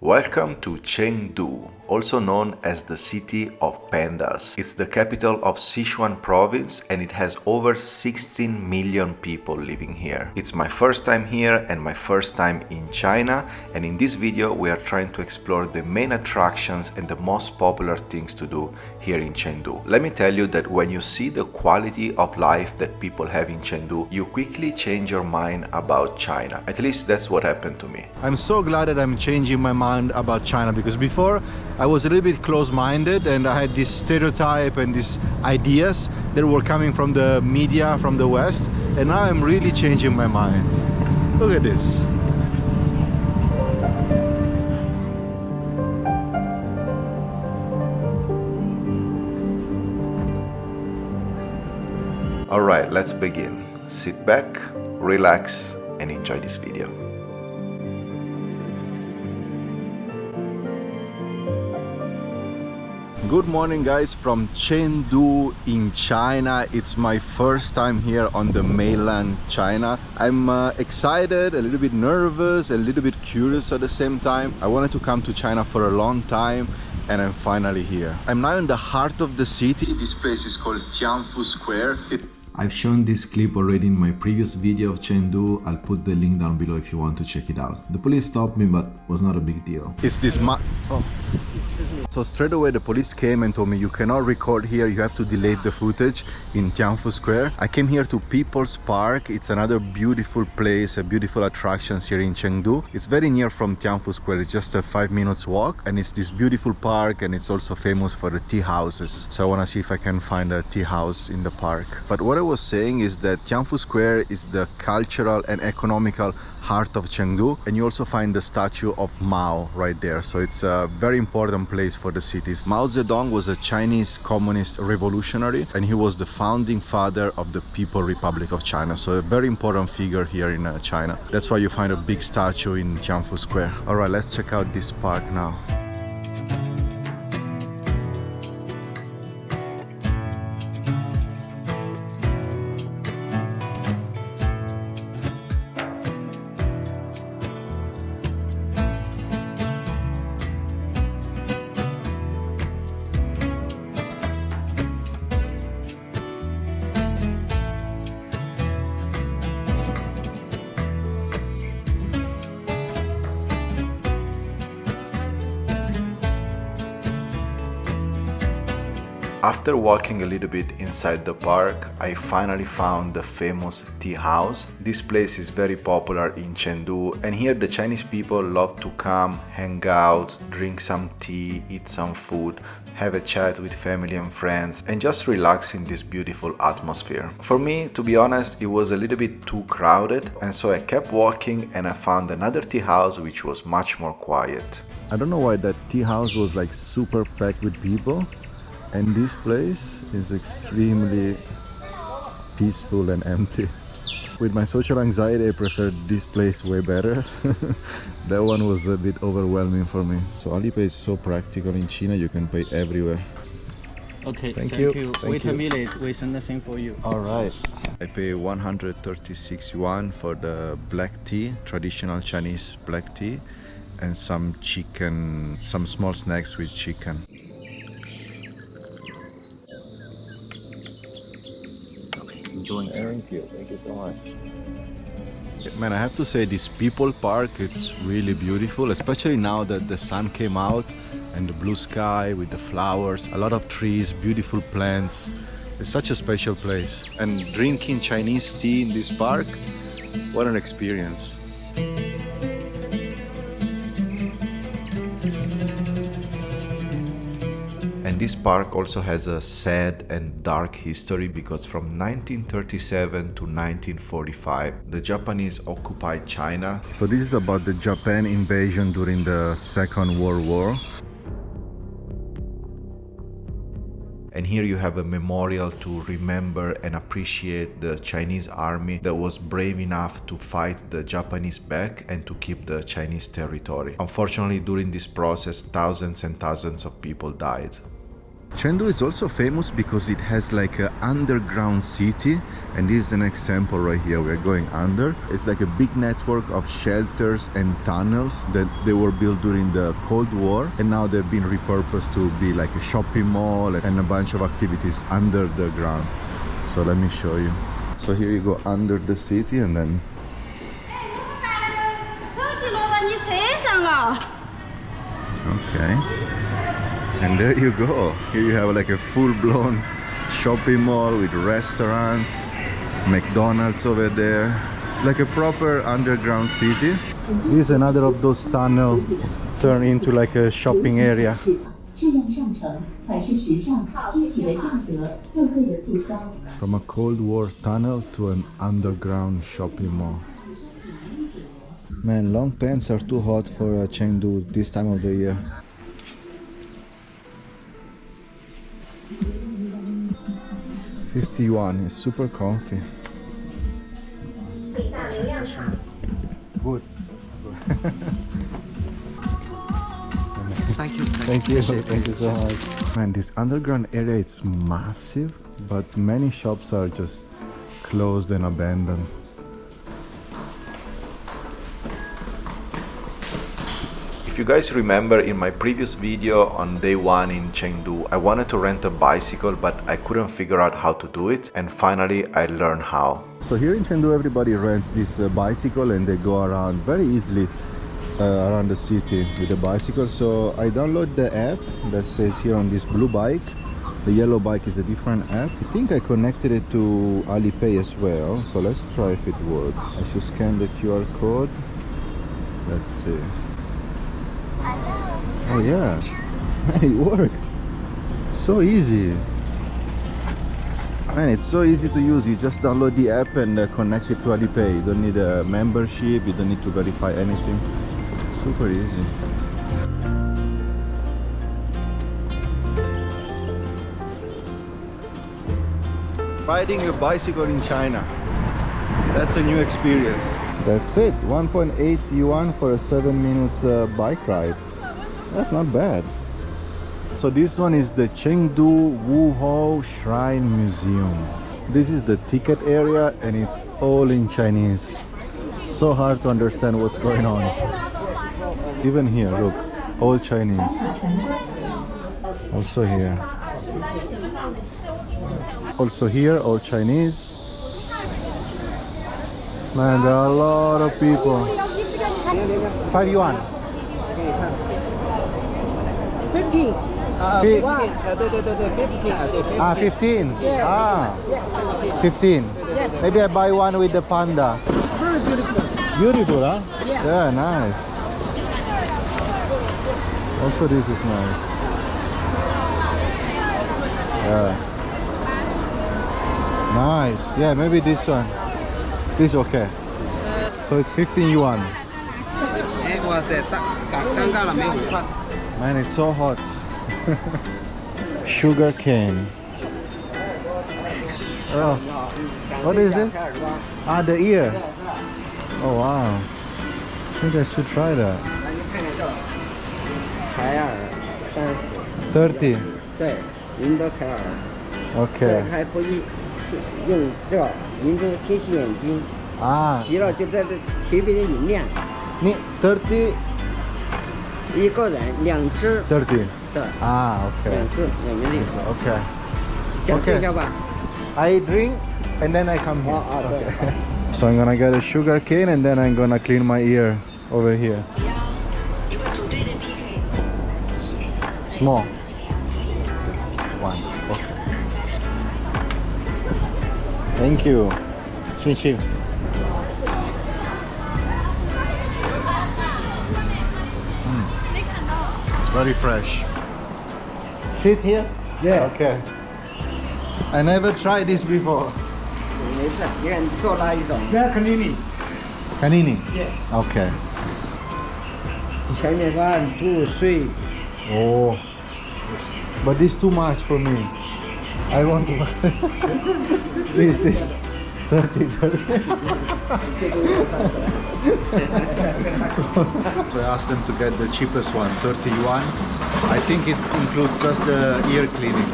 Welcome to Chengdu, also known as the City of Pandas. It's the capital of Sichuan province and it has over 16 million people living here. It's my first time here and my first time in China, and in this video we are trying to explore the main attractions and the most popular things to do here in Chengdu. Let me tell you that when you see the quality of life that people have in Chengdu, you quickly change your mind about China. At least that's what happened to me. I'm so glad that I'm changing my mind about China, because before I was a little bit close-minded and I had this stereotype and these ideas that were coming from the media, from the West, and now I'm really changing my mind. Look at this. Alright, let's begin. Sit back, relax, and enjoy this video. Good morning guys from Chengdu in China. It's my first time here on the mainland China. I'm excited, a little bit nervous, a little bit curious at the same time. I wanted to come to China for a long time and I'm finally here. I'm now in the heart of the city. This place is called Tianfu Square. I've shown this clip already in my previous video of Chengdu. I'll put the link down below if you want to check it out. The police stopped me, but it was not a big deal. It's this So straight away the police came and told me you cannot record here, you have to delete the footage in Tianfu Square. I came here to People's Park. It's another beautiful place, a beautiful attraction here in Chengdu. It's very near from Tianfu Square, it's just a 5 minutes walk, and it's this beautiful park, and it's also famous for the tea houses. So I want to see if I can find a tea house in the park. But what I was saying is that Tianfu Square is the cultural and economical heart of Chengdu, and you also find the statue of Mao right there. So it's a very important place for the cities. Mao Zedong was a Chinese communist revolutionary, and he was the founding father of the People's Republic of China. So a very important figure here in China. That's why you find a big statue in Tianfu Square. All right, let's check out this park now. After walking a little bit inside the park, I finally found the famous tea house. This place is very popular in Chengdu, and here the Chinese people love to come, hang out, drink some tea, eat some food, have a chat with family and friends, and just relax in this beautiful atmosphere. For me, to be honest, it was a little bit too crowded, and so I kept walking and I found another tea house which was much more quiet. I don't know why that tea house was like super packed with people. And this place is extremely peaceful and empty. With my social anxiety, I prefer this place way better. That one was a bit overwhelming for me. So Alipay is so practical in China, you can pay everywhere. Okay, thank you. you. Wait a minute, we send the thing for you. All right. I pay 136 yuan for the black tea, traditional Chinese black tea, and some chicken, some small snacks with chicken. Thank you so much. Man, I have to say this People Park, it's really beautiful, especially now that the sun came out and the blue sky with the flowers, a lot of trees, beautiful plants. It's such a special place. And drinking Chinese tea in this park, what an experience. And this park also has a sad and dark history, because from 1937 to 1945 the Japanese occupied China. So this is about the Japan invasion during the Second World War. And here you have a memorial to remember and appreciate the Chinese army that was brave enough to fight the Japanese back and to keep the Chinese territory. Unfortunately, during this process, thousands and thousands of people died. Chengdu is also famous because it has like an underground city, and this is an example right here. We're going under. It's like a big network of shelters and tunnels that they were built during the Cold War, and now they've been repurposed to be like a shopping mall and a bunch of activities under the ground. So let me show you. So here you go under the city, and then okay, and there you go. Here you have like a full-blown shopping mall with restaurants, McDonald's over there. It's like a proper underground city. This is another of those tunnels turned into like a shopping area. From a Cold War tunnel to an underground shopping mall. Man, long pants are too hot for Chengdu this time of the year. $50 is super comfy. Good. Thank you. Thank you so much. Man, this underground area, it's massive, but many shops are just closed and abandoned. If you guys remember, in my previous video on day one in Chengdu, I wanted to rent a bicycle, but I couldn't figure out how to do it, and finally I learned how. So here in Chengdu, everybody rents this bicycle, and they go around very easily around the city with a bicycle. So I download the app that says here on this blue bike. The yellow bike is a different app. I think I connected it to Alipay as well, so let's try if it works. I should scan the QR code. Let's see. Oh yeah, it worked. So easy. Man, it's so easy to use. You just download the app and connect it to Alipay. You don't need a membership, you don't need to verify anything. Super easy. Riding a bicycle in China. That's a new experience. That's it, 1.8 yuan for a 7 minutes bike ride. That's not bad. So this one is the Chengdu Hou Shrine Museum. This is the ticket area and it's all in Chinese. So hard to understand what's going on. Even here, look, all Chinese. Also here. Also here, all Chinese. Man, there are a lot of people. 5 yuan. 15. 15. Ah, 15. Maybe I buy one with the panda. Very beautiful. Beautiful, huh? Yes. Yeah, nice. Also, this is nice. Yeah. Nice. Yeah, maybe this one. This is okay. So it's 15 yuan. Man, it's so hot. Sugar cane. Oh, what is this? Ah, the ear. Oh wow. I think I should try that. 30. 对，银的采耳。 Okay. 还不一是用这银珠贴洗眼睛， Ah, 洗了就在这贴边里面， 30. 一个人2只， 30. 对， Ah, 2 okay. 只2面的， Okay. 想试一下吧。 I drink and then I come here. 啊，对。 So I'm gonna get a sugar cane and then I'm gonna clean my ear over here. Small. One. Okay. Thank you. Chin chin. It's very fresh. Sit here? Yeah. Okay. I never tried this before. 没事，你看做那一种， Canini? Yeah. Okay. 前面饭不睡， Oh. But this too much for me. I want to this 30. 这个又上次了。So I asked them to get the cheapest one, 30 yuan. I think it includes just the ear cleaning.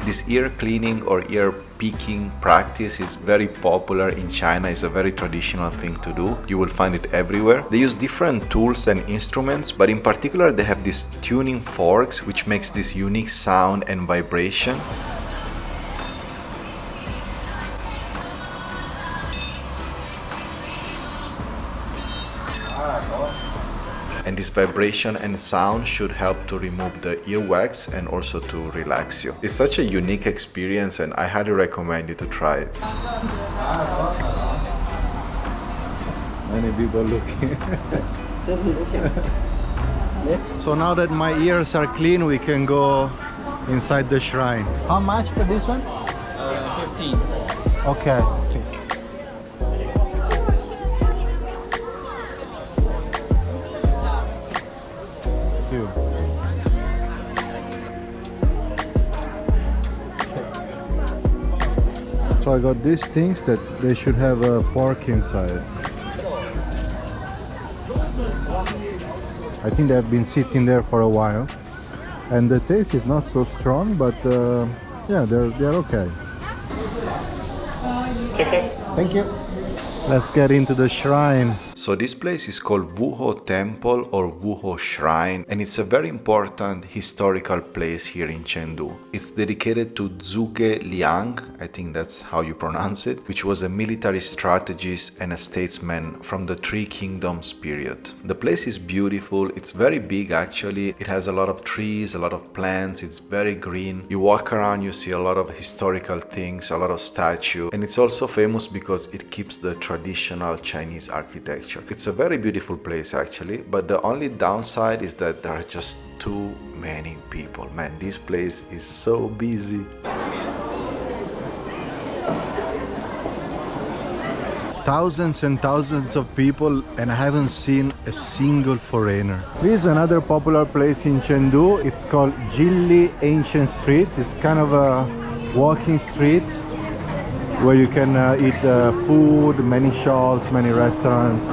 This ear cleaning or ear picking practice is very popular in China. It's a very traditional thing to do. You will find it everywhere. They use different tools and instruments, but in particular they have these tuning forks which makes this unique sound and vibration. And this vibration and sound should help to remove the earwax and also to relax you. It's such a unique experience and I highly recommend you to try it. Many people looking. So now that my ears are clean, we can go inside the shrine. How much for this one? 15. Okay. So I got these things that they should have a pork inside. I think they have been sitting there for a while, and the taste is not so strong, but yeah, they're okay. Thank you. Let's get into the shrine. So this place is called Hou Temple or Hou Shrine, and it's a very important historical place here in Chengdu. It's dedicated to Zhuge Liang, I think that's how you pronounce it, which was a military strategist and a statesman from the Three Kingdoms period. The place is beautiful, it's very big actually, it has a lot of trees, a lot of plants, it's very green. You walk around, you see a lot of historical things, a lot of statues, and it's also famous because it keeps the traditional Chinese architecture. It's a very beautiful place actually, but the only downside is that there are just too many people. Man, this place is so busy. Thousands and thousands of people, and I haven't seen a single foreigner. This is another popular place in Chengdu. It's called Jinli Ancient Street. It's kind of a walking street where you can eat food, many shops, many restaurants.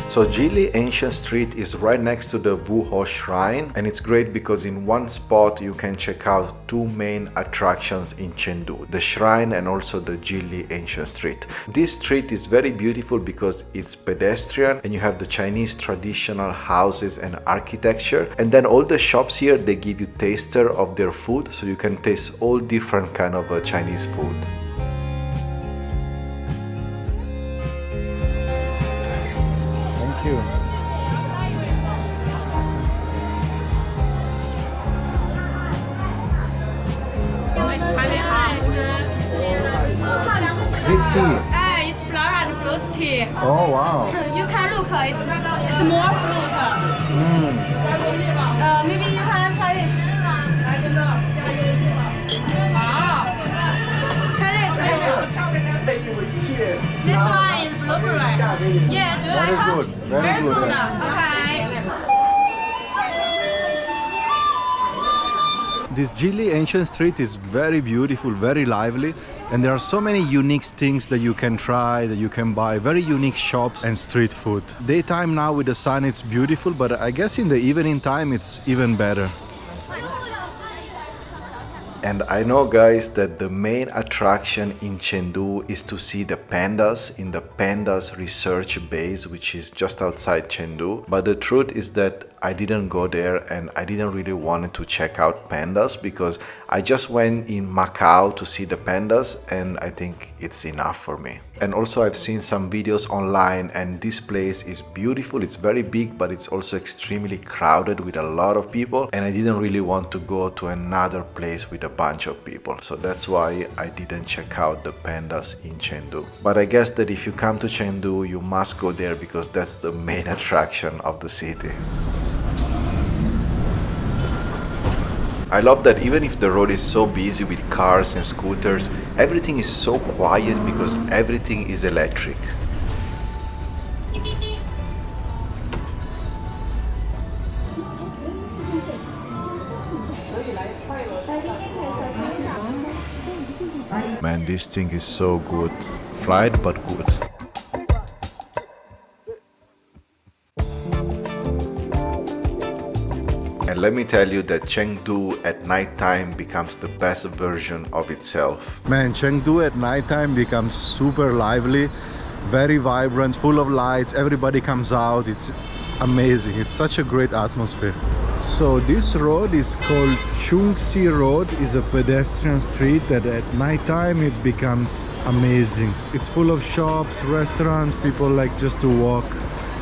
So Jinli Ancient Street is right next to the Hou Shrine, and it's great because in one spot you can check out two main attractions in Chengdu, the shrine and also the Jinli Ancient Street. This street is very beautiful because it's pedestrian and you have the Chinese traditional houses and architecture, and then all the shops here, they give you taster of their food, so you can taste all different kind of Chinese food. Thank you. This tea. It's flower and fruit tea. Oh wow. You can look, it's more fruit. Maybe you can try this. Try this. This one is blueberry. Yeah, do you like Very it? good. Very good. Okay. This Jinli Ancient Street is very beautiful, very lively, and there are so many unique things that you can try, that you can buy, very unique shops and street food. Daytime now with the sun it's beautiful, but I guess in the evening time it's even better. And I know guys that the main attraction in Chengdu is to see the pandas in the pandas research base, which is just outside Chengdu. But the truth is that I didn't go there and I didn't really want to check out pandas because I just went in Macau to see the pandas and I think it's enough for me. And also I've seen some videos online and this place is beautiful, it's very big, but it's also extremely crowded with a lot of people, and I didn't really want to go to another place with a bunch of people, so that's why I didn't check out the pandas in Chengdu. But I guess that if you come to Chengdu, you must go there because that's the main attraction of the city. I love that even if the road is so busy with cars and scooters, everything is so quiet because everything is electric. Man, this thing is so good. Fried but good. And let me tell you that Chengdu at nighttime becomes the best version of itself. Man, Chengdu at nighttime becomes super lively, very vibrant, full of lights, everybody comes out, it's amazing, it's such a great atmosphere. So this road is called Xiangzi Road. It's a pedestrian street that at nighttime it becomes amazing. It's full of shops, restaurants, people like just to walk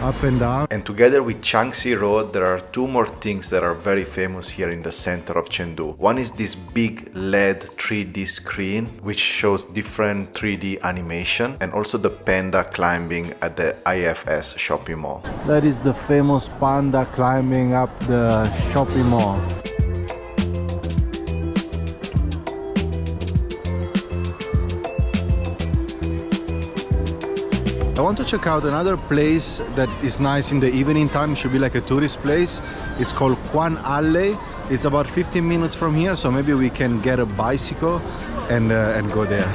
up and down. And together with Xiangzi Road, there are two more things that are very famous here in the center of Chengdu. One is this big LED 3D screen, which shows different 3D animation, and also the panda climbing at the IFS shopping mall. That is the famous panda climbing up the shopping mall. I want to check out another place that is nice in the evening time. It should be like a tourist place. It's called Kuanzhai. It's about 15 minutes from here, so maybe we can get a bicycle and go there.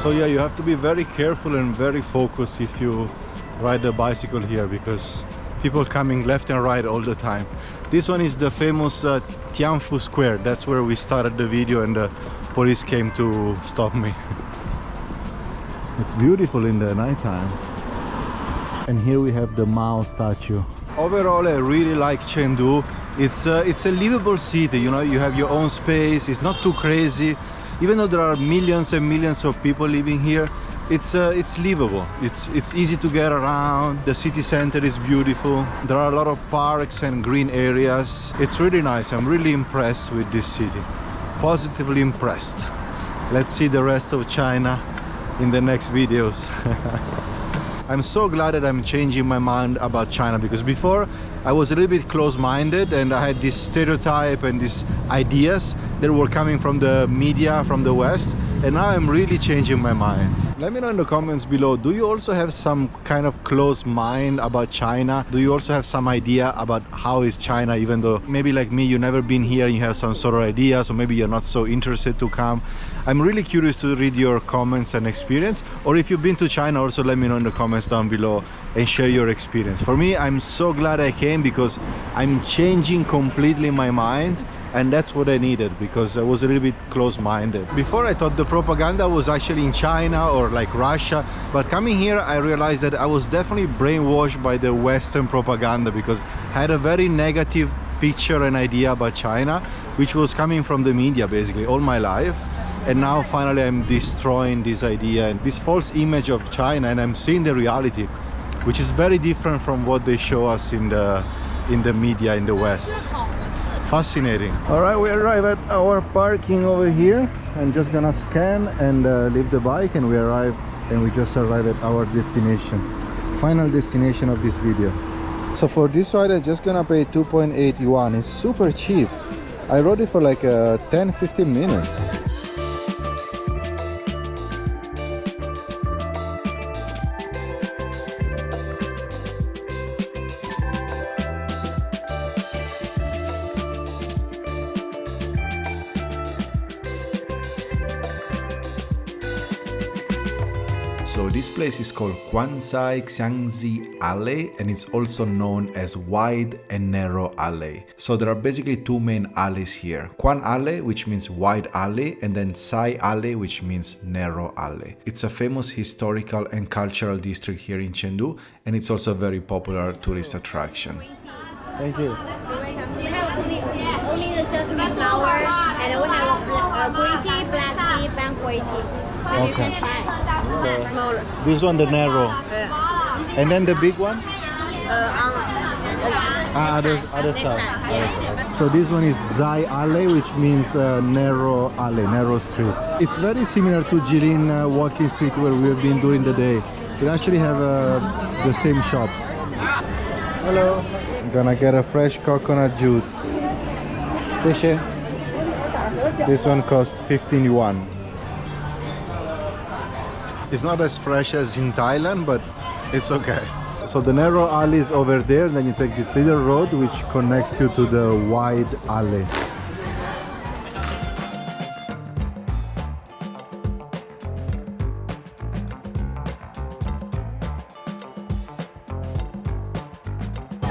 So yeah, you have to be very careful and very focused if you ride a bicycle here, because people coming left and right all the time. This one is the famous Tianfu Square. That's where we started the video and the police came to stop me. It's beautiful in the nighttime. And here we have the Mao statue. Overall, I really like Chengdu. It's a livable city, you know, you have your own space, it's not too crazy. Even though there are millions and millions of people living here, it's livable. It's easy to get around. The city center is beautiful. There are a lot of parks and green areas. It's really nice. I'm really impressed with this city. Positively impressed. Let's see the rest of China in the next videos. I'm so glad that I'm changing my mind about China, because before I was a little bit close-minded and I had this stereotype and these ideas that were coming from the media, from the West, and now I'm really changing my mind. Let me know in the comments below, do you also have some kind of closed mind about China? Do you also have some idea about how is China, even though maybe like me, you've never been here and you have some sort of ideas, or maybe you're not so interested to come? I'm really curious to read your comments and experience, or if you've been to China, also let me know in the comments down below and share your experience. For me, I'm so glad I came because I'm changing completely my mind, and that's what I needed, because I was a little bit close-minded. Before I thought the propaganda was actually in China or like Russia, but coming here I realized that I was definitely brainwashed by the Western propaganda, because I had a very negative picture and idea about China, which was coming from the media basically all my life. And now finally I'm destroying this idea and this false image of China, and I'm seeing the reality, which is very different from what they show us in the media in the West. Fascinating. All right, we arrive at our parking over here. I'm just gonna scan and leave the bike, and we just arrived at our destination, final destination of this video. So for this ride I'm just gonna pay 2.8 yuan. It's super cheap. I rode it for like 10-15 minutes. So this place is called Kuanzhai Xiangzi Alley, and it's also known as Wide and Narrow Alley. So there are basically two main alleys here. Quan Alley, which means wide alley, and then Sai Alley, which means narrow alley. It's a famous historical and cultural district here in Chengdu, and it's also a very popular tourist attraction. Thank you. We have only the jasmine flower, and we have green tea, black tea, banquet tea. And you can try smaller. This one, the narrow. And then the big one? Other side. So this one is Zai Alley, which means narrow alley, narrow street. It's very similar to Jilin walking street where we have been during the day. We actually have the same shops. Hello. I'm gonna get a fresh coconut juice. This one costs 15 yuan. It's not as fresh as in Thailand, but It's okay. So the narrow alley is over there, then you take this little road which connects you to the wide alley.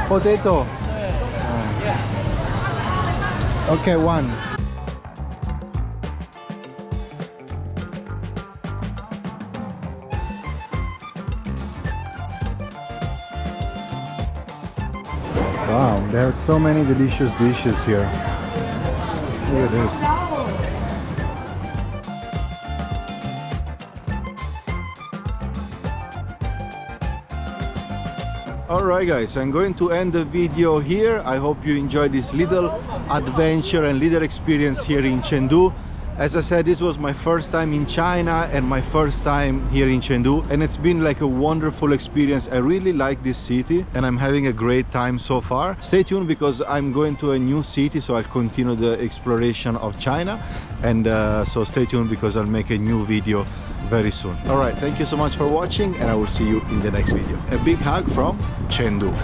Potato. Okay, one. Wow, there are so many delicious dishes here. Look at this. Alright guys, I'm going to end the video here. I hope you enjoyed this little adventure and little experience here in Chengdu. As I said, this was my first time in China and my first time here in Chengdu, and it's been like a wonderful experience. I really like this city and I'm having a great time so far. Stay tuned because I'm going to a new city, so I'll continue the exploration of China, and so stay tuned because I'll make a new video very soon. Alright, thank you so much for watching and I will see you in the next video. A big hug from Chengdu.